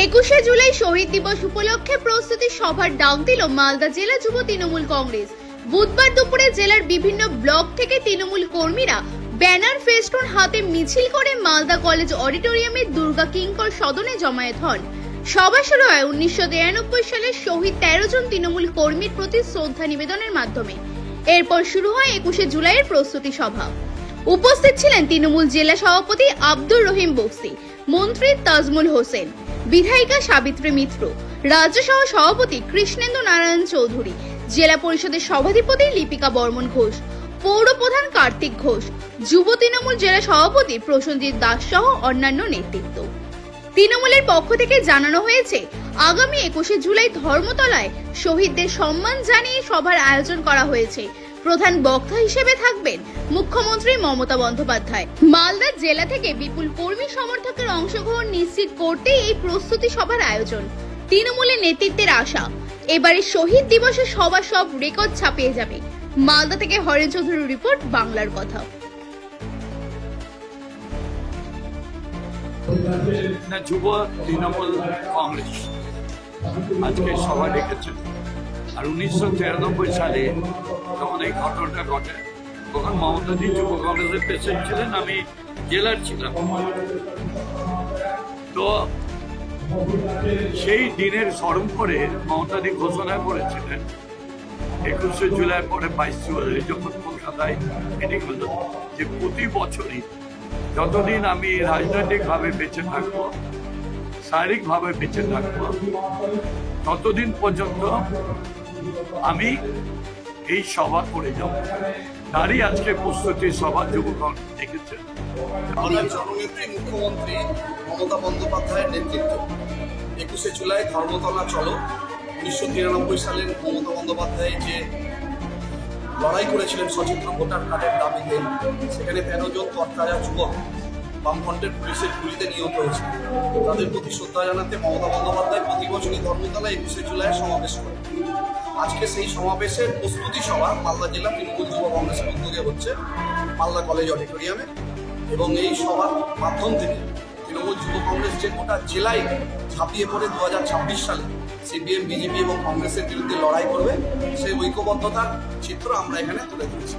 21শে জুলাই শহীদ দিবস উপলক্ষে প্রস্তুতি সভার ডাক দিল মালদা জেলা যুব তৃণমূল কংগ্রেস। বুধবার দুপুরে জেলার বিভিন্ন ব্লক থেকে তৃণমূল কর্মীরা ব্যানার ফেস্টুন হাতে মিছিল করে মালদা কলেজ অডিটোরিয়ামে দুর্গা কিঙ্কর সদনে জমায়েত হন। সভা শুরু হয় 1993 সালের শহীদ 13 জন তৃণমূল কর্মীর প্রতি শ্রদ্ধা নিবেদনের মাধ্যমে। এরপর শুরু হয় 21শে জুলাইয়ের প্রস্তুতি সভা। উপস্থিত ছিলেন তৃণমূল জেলা সভাপতি আব্দুর রহিম বক্সি, মন্ত্রী তাজমুল হোসেন, বিধায়িকা সাবিত্রী মিত্র, রাজ্যসভা সভাপতি কৃষ্ণেন্দু নারায়ণ চৌধুরী, জেলা পরিষদের সভাধিপতি লিপিকা বর্মন ঘোষ, পৌর প্রধান কার্তিক ঘোষ, যুব তৃণমূল জেলা সভাপতি প্রসেনজিৎ দাস সহ অন্যান্য নেতৃত্ব। তৃণমূলের পক্ষ থেকে জানানো হয়েছে, আগামী 21শে জুলাই ধর্মতলায় শহীদদের সম্মান জানিয়ে সভার আয়োজন করা হয়েছে। প্রধান বক্তা হিসেবে থাকবেন মুখ্যমন্ত্রী মমতা বন্দ্যোপাধ্যায়। মালদা জেলা থেকে বিপুল কর্মী সমর্থকের অংশগ্রহণ নিশ্চিত করতে এই প্রস্তুতি সভার আয়োজন। তৃণমূলের নেতৃত্বের আশা, এবারে শহীদ দিবসে সভা সব রেকর্ড ছাপিয়ে যাবে। মালদা থেকে হরেন চৌধুরীর রিপোর্ট, বাংলার কথা। যুব তৃণমূল কংগ্রেস আজকে সভা ডেকেছে। আর 1993 সালে যখন এই ঘটনাটা ঘটে, তখন মমতাজি যুব কংগ্রেসের প্রেসিডেন্ট ছিলেন, আমি জেলার ছিলাম। তো সেই দিনের স্মরণ করে মমতাজি ঘোষণা করেছিলেন 21শে জুলাই পরে 22 জুলাই যখন কলকাতায় মিটিং হলো, যে প্রতি বছরই যতদিন আমি রাজনৈতিকভাবে বেঁচে থাকবো, শারীরিকভাবে বেঁচে থাকবো, ততদিন পর্যন্ত আমি এই সভা করে যাব। তারই আজকে প্রস্তুতি সভা যুবক দেখেছেন। আমাদের জননেত্রী মুখ্যমন্ত্রী মমতা বন্দ্যোপাধ্যায়ের নেতৃত্বে 21শে জুলাই ধর্মতলা চলো 1993 সালের মমতা বন্দ্যোপাধ্যায় যে লড়াই করেছিলেন সচিত্র ভোটার কার্ডের দাবিতে, সেখানে 13 জন তরতাজা যুবক বামফ্রন্টের পুলিশের গুলিতে নিহত হয়েছে। তাদের প্রতি শ্রদ্ধা জানাতে মমতা বন্দ্যোপাধ্যায় প্রতি বছরই ধর্মতলা 21শে জুলাই সমাবেশ করে। আজকে সেই সমাবেশের প্রস্তুতি সভা মালদা জেলা তৃণমূল যুব কংগ্রেসের উদ্যোগে হচ্ছে মালদা কলেজ অডিটোরিয়ামে। এবং এই সভার মাধ্যম থেকে তৃণমূল যুব কংগ্রেস যে গোটা জেলায় ঝাঁপিয়ে পড়ে 2026 সালে সিপিএম, বিজেপি এবং কংগ্রেসের বিরুদ্ধে লড়াই করবে, সেই ঐক্যবদ্ধতার চিত্র আমরা এখানে তুলে ধরেছি।